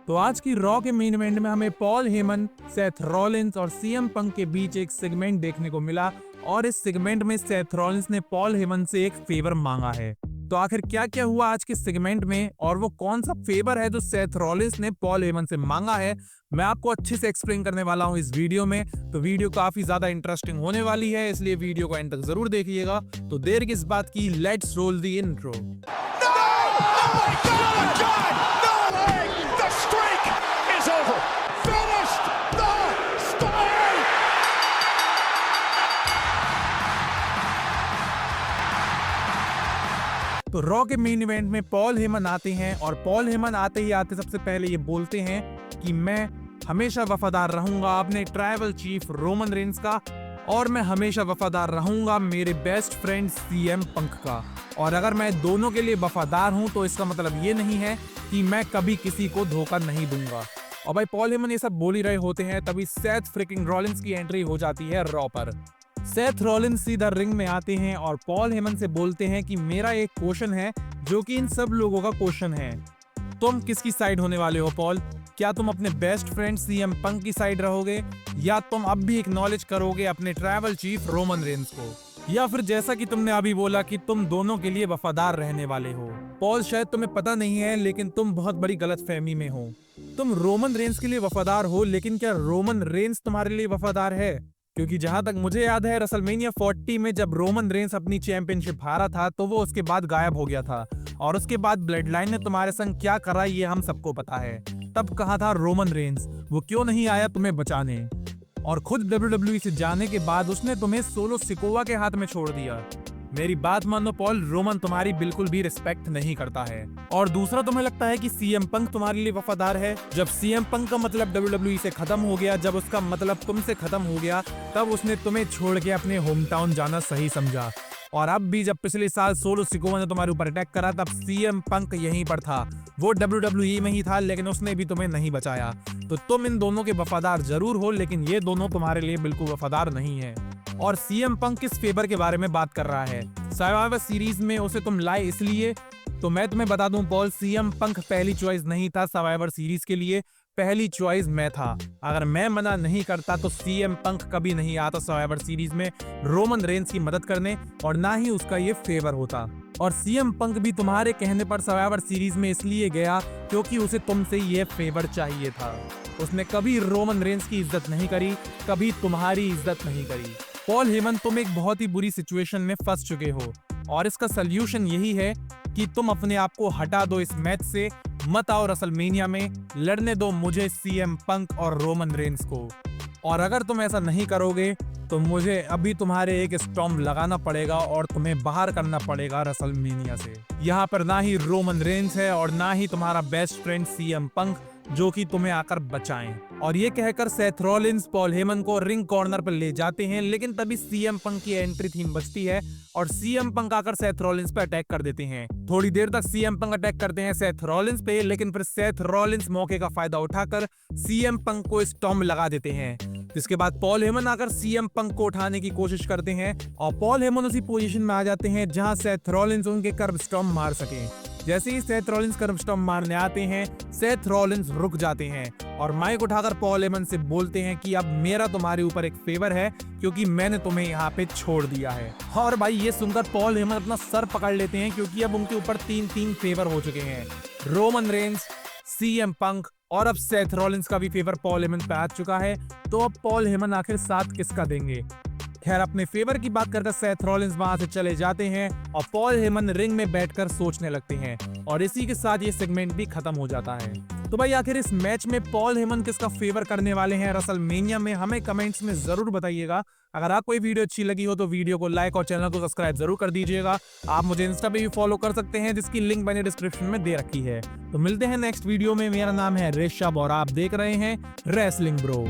तो आज की रॉ के मेन इवेंट में हमें पॉल हेमन, सेथ रॉलिंस और सीएम पंक के बीच एक सेगमेंट देखने को मिला और इस सेगमेंट में सेथ रॉलिंस ने पॉल हेमन से एक फेवर मांगा है। तो आखिर क्या क्या हुआ आज के सेगमेंट में और वो कौन सा फेवर है जो सेथ रॉलिंस ने पॉल हेमन से मांगा है, मैं आपको अच्छे से एक्सप्लेन करने वाला हूं इस वीडियो में। तो वीडियो काफी ज्यादा इंटरेस्टिंग होने वाली है, इसलिए वीडियो को एंड तक जरूर देखिएगा। तो देर किस बात की, लेट्स रोल द इंट्रो। तो रॉ के मेन इवेंट में पॉल हेमन आते हैं और पॉल हेमन आते ही आते सबसे पहले ये बोलते हैं कि मैं हमेशा वफादार रहूंगा अपने ट्राइबल चीफ रोमन रेंस का और मैं हमेशा वफादार रहूंगा मेरे बेस्ट फ्रेंड सीएम पंक का। और अगर मैं दोनों के लिए वफादार हूं तो इसका मतलब ये नहीं है कि मैं कभी किसी को धोखा नहीं दूंगा। और भाई पॉल हेमन ये सब बोल ही रहे होते हैं, तभी सेथ फ्रिकिंग रॉलिंस की एंट्री हो जाती है रॉ पर। सेथ रॉलिंस सीधा रिंग में आते हैं और पॉल हेमन से बोलते हैं कि मेरा एक क्वेश्चन है जो कि इन सब लोगों का क्वेश्चन है, तुम किसकी साइड होने वाले हो पॉल? क्या तुम अपने बेस्ट फ्रेंड सीएम पंक की साइड रहोगे या तुम अब भी एक्नॉलेज करोगे अपने ट्राइबल चीफ रोमन रेंस को, या फिर जैसा कि तुमने अभी बोला कि तुम दोनों के लिए वफादार रहने वाले हो? पॉल शायद तुम्हें पता नहीं है लेकिन तुम बहुत बड़ी गलतफहमी में हो। तुम रोमन रेंस के लिए वफादार हो, लेकिन क्या रोमन रेंस तुम्हारे लिए वफादार है? क्योंकि जहां तक मुझे याद है रेसलमेनिया 40 में जब रोमन रेंस अपनी चैंपियनशिप हारा था तो वो उसके बाद गायब हो गया था और उसके बाद ब्लड लाइन ने तुम्हारे संग क्या करा ये हम सबको पता है। तब कहा था रोमन रेंस, वो क्यों नहीं आया तुम्हें बचाने? और खुद WWE से जाने के बाद उसने तुम्हें सोलो सिकोवा के हाथ में छोड़ दिया। मेरी बात मानो पॉल, रोमन तुम्हारी बिल्कुल भी रिस्पेक्ट नहीं करता है। और दूसरा, तुम्हें लगता है कि सीएम पंक तुम्हारे लिए वफादार है? जब सीएम पंक का मतलब WWE से खत्म हो गया, जब उसका मतलब तुमसे खत्म हो गया, तब उसने तुम्हें छोड़ के अपने होम टाउन जाना सही समझा। और अब भी जब पिछले साल सोलो सिकोवा ने तुम्हारे ऊपर अटैक करा तब सीएम पंक यहीं पर था, वो WWE में ही था, लेकिन उसने भी तुम्हें नहीं बचाया। तो तुम इन दोनों के वफादार जरूर हो, लेकिन ये दोनों तुम्हारे लिए बिल्कुल वफादार नहीं है। और सीएम पंक किस फेवर के बारे में बात कर रहा है? सर्वाइवर सीरीज में उसे तुम लाए इसलिए? तो मैं तुम्हें बता दूं पॉल, सीएम पंक पहली चॉइस नहीं था सर्वाइवर सीरीज के लिए, पहली चॉइस मैं था। अगर मैं मना नहीं करता तो सीएम पंक कभी नहीं आता सर्वाइवर सीरीज में रोमन रेंस की मदद करने और ना ही उसका ये फेवर होता। और सीएम पंक भी तुम्हारे कहने पर सर्वाइवर सीरीज में इसलिए गया क्योंकि उसे तुमसे ये फेवर चाहिए था। उसने कभी रोमन रेंस की इज्जत नहीं करी, कभी तुम्हारी इज्जत नहीं करी। पॉल हेमन, तुम एक बहुत ही बुरी सिचुएशन में फंस चुके हो और इसका सल्यूशन यही है कि तुम अपने आप को हटा दो इस मैच से, मत आओ रेसलमेनिया में, लड़ने दो मुझे सीएम पंक और रोमन रेंस को। और अगर तुम ऐसा नहीं करोगे तो मुझे अभी तुम्हारे एक स्टॉम्प लगाना पड़ेगा और तुम्हें बाहर करना पड़ेगा रेसलमेनिया से। यहाँ पर ना ही रोमन रेंस है और ना ही तुम्हारा बेस्ट फ्रेंड सीएम पंक जो कि तुम्हें आकर बचाएं। और ये कहकर सेथ रॉलिंस पॉल हेमन को रिंग कॉर्नर पर ले जाते हैं, लेकिन तभी सीएम पंक की एंट्री थीम बजती है और सीएम पंक आकर सेथ रॉलिंस पर अटैक कर देते हैं। थोड़ी देर तक सीएम पंक अटैक करते हैं सेथ रॉलिंस पे, लेकिन फिर सेथ रॉलिंस मौके का फायदा उठाकर सीएम पंक को स्टॉम्प लगा देते हैं। जिसके बाद पॉल हेमन आकर सीएम पंक को उठाने की कोशिश करते हैं और पॉल हेमन उसी पोजीशन में आ जाते हैं जहां सेथ रॉलिंस उनके कर्ब स्टॉम्प मार सके। जैसे ही सेथ रॉलिंस कर्ब स्टॉम्प मारने आते हैं, सेथ रॉलिंस रुक जाते हैं और माइक उठाकर पॉल हेमन से बोलते हैं कि अब मेरा तुम्हारे ऊपर एक फेवर है क्योंकि मैंने तुम्हें यहाँ पे छोड़ दिया है। और भाई ये सुनकर पॉल हेमन अपना सर पकड़ लेते हैं क्योंकि अब उनके ऊपर तीन फेवर हो चुके हैं, रोमन रेंस, सीएम पंक और अब सेथ रॉलिंस का भी फेवर पॉल हेमन पे आ चुका है। तो अब पॉल हेमन आखिर साथ किसका देंगे? खैर, अपने फेवर की बात करते सेथ रॉलिंस वहां से चले जाते हैं और पॉल हेमन रिंग में बैठकर सोचने लगते हैं और इसी के साथ ये सेगमेंट भी खत्म हो जाता है। तो भाई आखिर इस मैच में पॉल हेमन किसका फेवर करने वाले हैं रेसलमेनिया में, हमें कमेंट्स में जरूर बताइएगा। अगर आपको ये वीडियो अच्छी लगी हो तो वीडियो को लाइक और चैनल को सब्सक्राइब जरूर कर दीजिएगा। आप मुझे इंस्टा पे भी फॉलो कर सकते हैं जिसकी लिंक मैंने डिस्क्रिप्शन में दे रखी है। तो मिलते हैं नेक्स्ट वीडियो में। मेरा नाम है ऋषभ और आप देख रहे हैं रेसलिंग ब्रो।